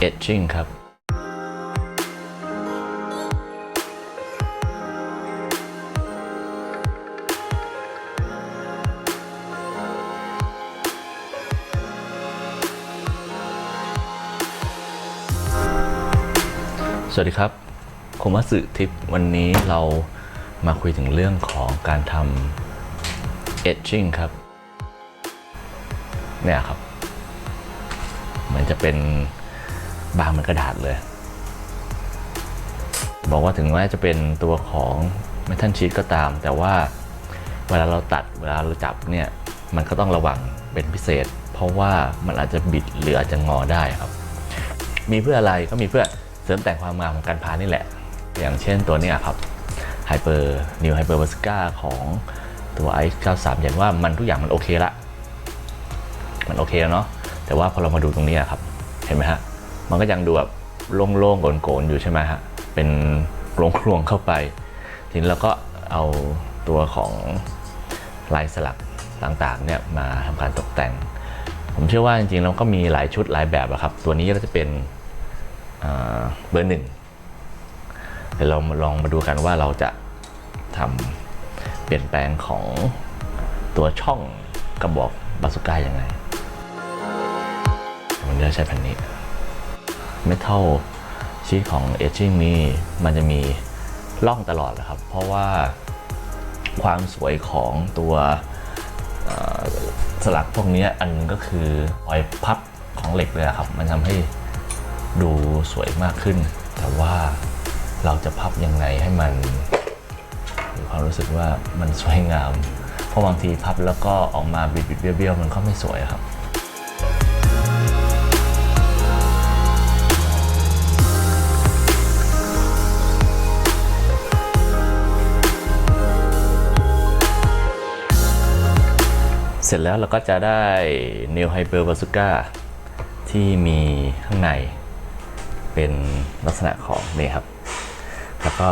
etching ครับสวัสดีครับโคมัสึทิปวันนี้เรามาคุยถึงเรื่องของการทำ etching ครับเนี่ยครับมันจะเป็นบางเหมือนกระดาษเลยบอกว่าถึงแม้จะเป็นตัวของเมทัลชีทก็ตามแต่ว่าเวลาเราตัดเวลาเราจับเนี่ยมันก็ต้องระวังเป็นพิเศษเพราะว่ามันอาจจะบิดหรืออาจจะงอได้ครับมีเพื่ออะไรก็มีเพื่อเสริมแต่งความงามของการพานี่แหละอย่างเช่นตัวนี้ครับNew Hyper Bershka ของตัว Ice 93 เห็นว่ามันทุกอย่างมันโอเคละมันโอเคแล้วเนาะแต่ว่าพอเรามาดูตรงนี้ครับเห็นไหมฮะมันก็ยังดูแบบโล่งๆโกนๆอยู่ใช่ไหมฮะเป็นโครงๆเข้าไปทีนี้เราก็เอาตัวของลายสลักต่างๆเนี่ยมาทำการตกแต่งผมเชื่อว่าจริงๆเราก็มีหลายชุดหลายแบบครับตัวนี้ก็จะเป็นเบอร์ 1เดี๋ยวเราลองมาดูกันว่าเราจะทำเปลี่ยนแปลงของตัวช่องกระบอกบาซูก้ายังไงผมจะใช้แผ่นนี้เมทัลชีทของ etching นี่มันจะมีร่องตลอดเลยครับเพราะว่าความสวยของตัวสลักพวกนี้อันนึงก็คือรอยพับของเหล็กเลยครับมันทำให้ดูสวยมากขึ้นแต่ว่าเราจะพับยังไงให้มันมีความรู้สึกว่ามันสวยงามเพราะบางทีพับแล้วก็ออกมาบิดๆเบี้ยวๆมันก็ไม่สวยครับเสร็จแล้วเราก็จะได้ New Hyper Bershka ที่มีข้างในเป็นลักษณะของนี่ครับแล้วก็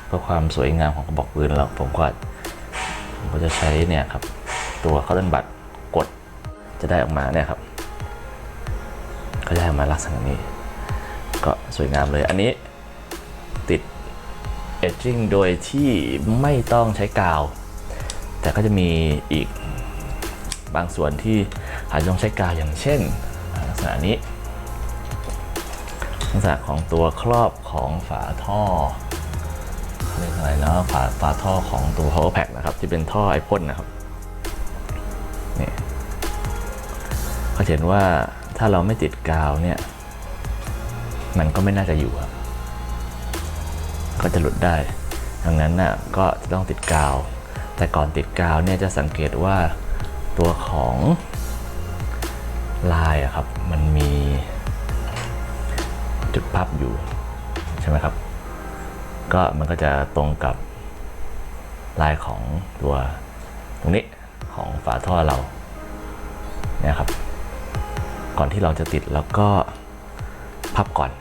เพื่อความสวยงามของกระบอกปืนเราผมก็จะใช้เนี่ยครับตัวคอตตอนบัดกดจะได้ออกมาเนี่ยครับก็จะได้มาลักษณะนี้ก็สวยงามเลยอันนี้ติด etching โดยที่ไม่ต้องใช้กาวแต่ก็จะมีอีกบางส่วนที่อาจจะต้องใช้กาวอย่างเช่นลักษณะนี้ลักษณะของตัวครอบของฝาท่อเรียกอะไรนะฝาท่อของตัว power pack นะครับที่เป็นท่อไอพ่นนะครับนี่เขาเห็นว่าถ้าเราไม่ติดกาวเนี่ยมันก็ไม่น่าจะอยู่ครับก็จะหลุดได้ดังนั้นน่ะก็จะต้องติดกาวแต่ก่อนติดกาวเนี่ยจะสังเกตว่าตัวของลายครับมันมีจุดพับอยู่ใช่ไหมครับก็มันก็จะตรงกับลายของตัวตรงนี้ของฝาท่อเราเนี่ยครับก่อนที่เราจะติดแล้วก็พับก่อน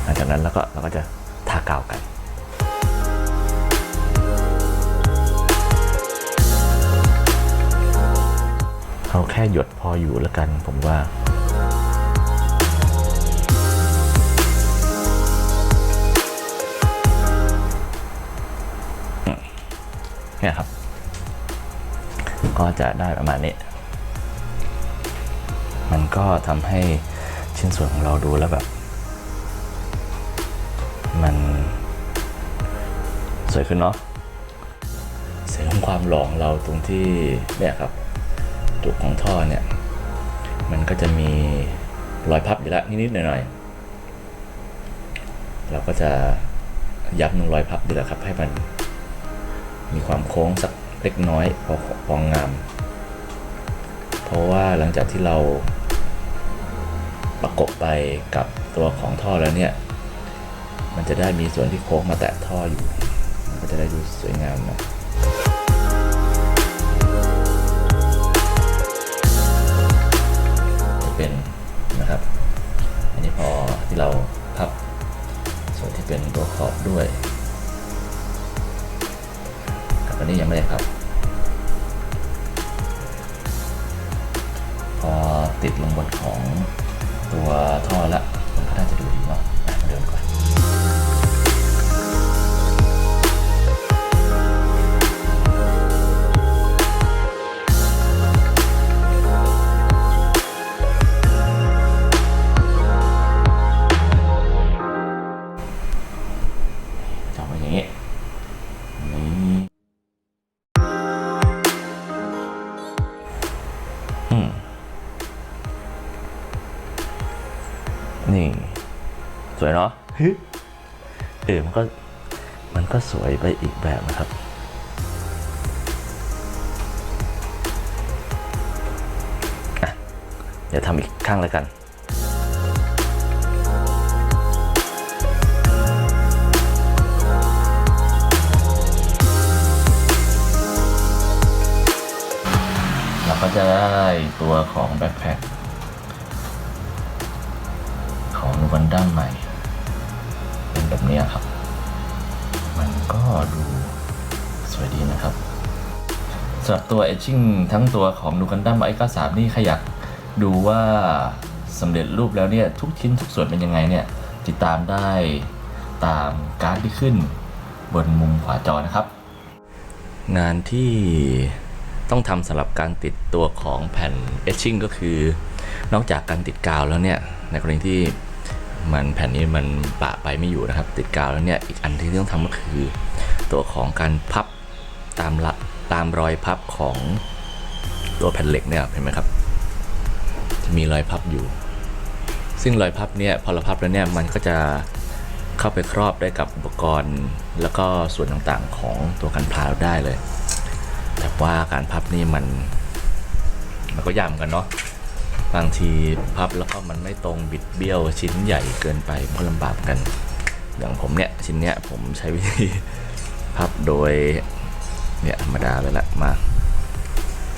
หลังจากนั้นเราก็จะทากาวกันเอาแค่หยดพออยู่แล้วกันผมว่าเนี่ยครับก็จะได้ประมาณนี้มันก็ทำให้ชิ้นส่วนของเราดูแล้วแบบมันสวยขึ้นเนาะเสริมความหล่อของเราตรงที่เนี่ยครับจุกของท่อเนี่ยมันก็จะมีรอยพับอยู่แล้วนิดๆหน่อยๆเราก็จะยับรอยพับอยู่แล้วครับให้มันมีความโค้งสักเล็กน้อยพองามเพราะว่าหลังจากที่เราประกบไปกับตัวของท่อแล้วเนี่ยมันจะได้มีส่วนที่โค้งมาแตะท่ออยู่มันก็จะได้ดูสวยงามนะเป็นนะครับอันนี้พอที่เราพับส่วนที่เป็นตัวขอบด้วยกับ อนนี้ยังไม่ได้พับพอติดลงบนของตัวท่อแล้วมันก็น่าจะดูดีเนาะมาเดินก่อนจับไว้อย่างนี้นี่สวยเนาะมันก็สวยไปอีกแบบนะครับเดี๋ยวทำอีกข้างแล้วกันเราก็จะได้ตัวของแบ็คแพ็คของนูกันดั้มใหม่เป็นแบบนี้ครับมันก็ดูสวยดีนะครับสำหรับตัว Etching ทั้งตัวของนูกันดั้มi93นี่ใครอยากดูว่าสำเร็จรูปแล้วเนี่ยทุกชิ้นทุกส่วนเป็นยังไงเนี่ยติดตามได้ตามการ์ดที่ขึ้นบนมุมขวาจอนะครับงานที่ต้องทำสำหรับการติดตัวของแผ่น Etching ก็คือนอกจากการติดกาวแล้วเนี่ยในกรณีที่แผ่นนี้มันปะไปไม่อยู่นะครับติดกาวแล้วเนี่ยอีกอันที่ต้องทำก็คือตัวของการพับตามรอยพับของตัวแผ่นเหล็กเนี่ยเห็นไหมครับจะมีรอยพับอยู่ซึ่งรอยพับเนี่ยพอเราพับแล้วเนี่ยมันก็จะเข้าไปครอบได้กับอุปกรณ์แล้วก็ส่วนต่างๆของตัวกันพาเราได้เลยแต่ว่าการพับนี่มันก็ยากกันเนาะบางทีพับแล้วก็มันไม่ตรงบิดเบี้ยวชิ้นใหญ่เกินไปก็ลำบากกันอย่างผมเนี่ยชิ้นเนี้ยผมใช้วิธีพับโดยเนี่ยธรรมดาเลยละมา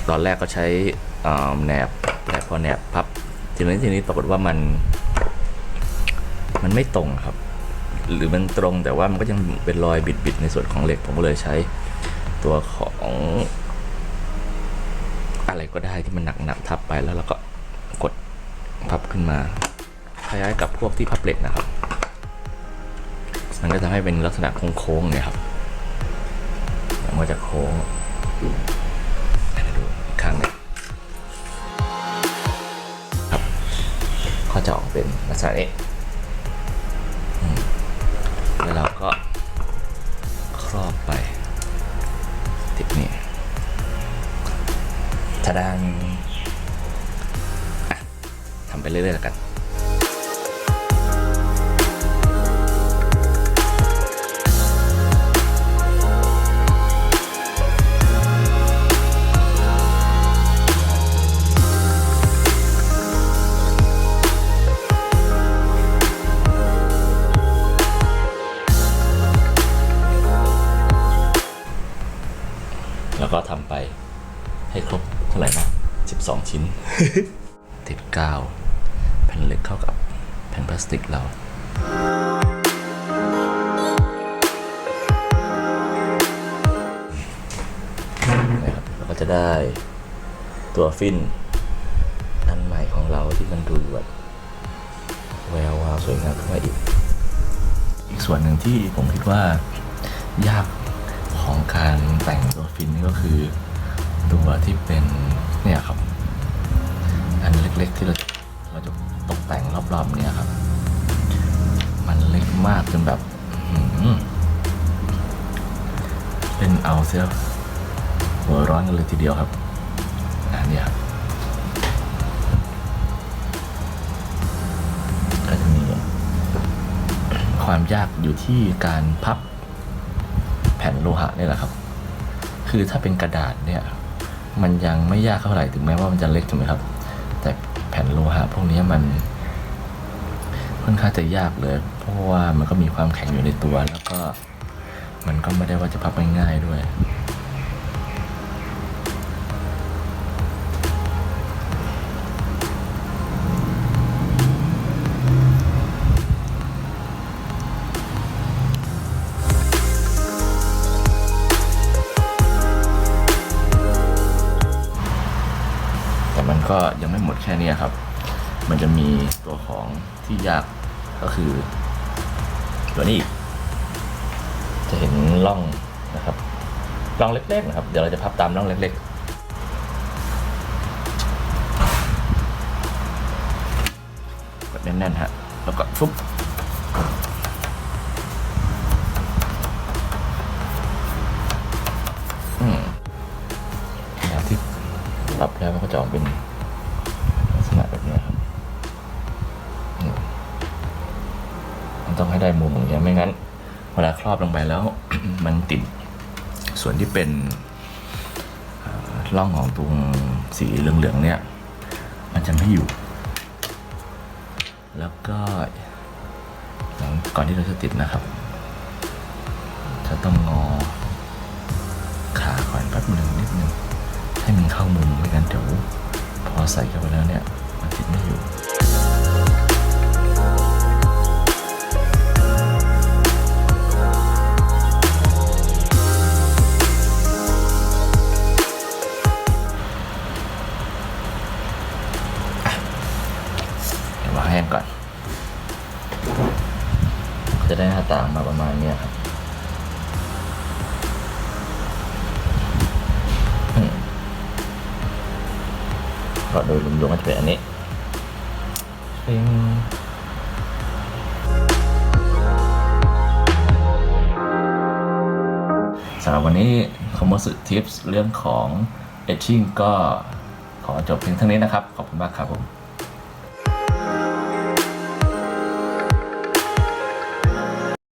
ตอนแรกก็ใช้แหนบแต่พอแหนบพับทีนี้ปรากฏว่ามันไม่ตรงครับหรือมันตรงแต่ว่ามันก็ยังเป็นรอยบิดในส่วนของเหล็กผมก็เลยใช้ตัวของอะไรก็ได้ที่มันหนักทับไปแล้วเราก็กดพับขึ้นมาคล้ายๆกับพวกที่พับเหล็กนะครับมันก็จะให้เป็นลักษณะโค้งๆเนี่ยครับมันก็จะโค้งดูอีกข้างนึงครับก็จะออกเป็นลักษณะนี้แล้วเราก็ครอบไปติดนี่ทะดานทำไปเรื่อยๆแล้วกันแล้วก็ทำไปให้ครบเท่าไหร่นะ12 ชิ้น ติดกาวแผ่นเหล็กเข้ากับแผ่นพลาสติกเรานะครับเราก็จะได้ตัวฟินอันใหม่ของเราที่มันดูแบบแวววาวสวยงามขึ้นมาอีกส่วนหนึ่งที่ผมคิดว่ายากของการแต่งตัวฟินนี่ก็คือตัวที่เป็นเนี่ยครับอันเล็กๆที่เราจะตกแต่งรอบๆเนี่ยครับมันเล็กมากจนแบบเป็นเอาเสียหัวร้อนกันเลยทีเดียวครับเนี่ยก็จะมีความยากอยู่ที่การพับแผ่นโลหะนี่แหละครับคือถ้าเป็นกระดาษเนี่ยมันยังไม่ยากเท่าไหร่ถึงแม้ว่ามันจะเล็กถูกไหมครับแต่แผ่นโลหะพวกนี้มันค่อนข้างจะยากเลยเพราะว่ามันก็มีความแข็งอยู่ในตัวแล้วก็มันก็ไม่ได้ว่าจะพับง่ายๆด้วย ก็ยังไม่หมดแค่นี้ครับมันจะมีตัวของที่ยากก็คือตัวนี้จะเห็นร่องนะครับร่องเล็กๆนะครับเดี๋ยวเราจะพับตามร่องเล็กๆกดแน่นๆฮะแล้วก็ฟุ๊บที่ปรับแล้วมันก็จะออกเป็นลักษณะแบบนี้ครับมันต้องให้ได้มุมอย่างเงี้ยไม่งั้นเวลาครอบลงไปแล้ว มันติดส่วนที่เป็นร่องของตรงสีเหลืองๆเนี่ยมันจะไม่อยู่แล้วก็ก่อนที่เราจะติดนะครับจะต้องงอขาก่อนแป๊บหนึ่งนิดนึงให้มันเข้ามุมไม่งั้นเดี๋ยวพอใส่เข้าไปแล้วเนี่ยมันติดไม่อยู่แห้งก่อนจะได้หน้าตามาประมาณนี้ครับก็โดยรวมๆก็จะเป็นอันนี้สำหรับวันนี้คอมโมสึทิปส์เรื่องของ etching ก็ขอจบเพียงเท่านี้นะครับขอบคุณมากครับผม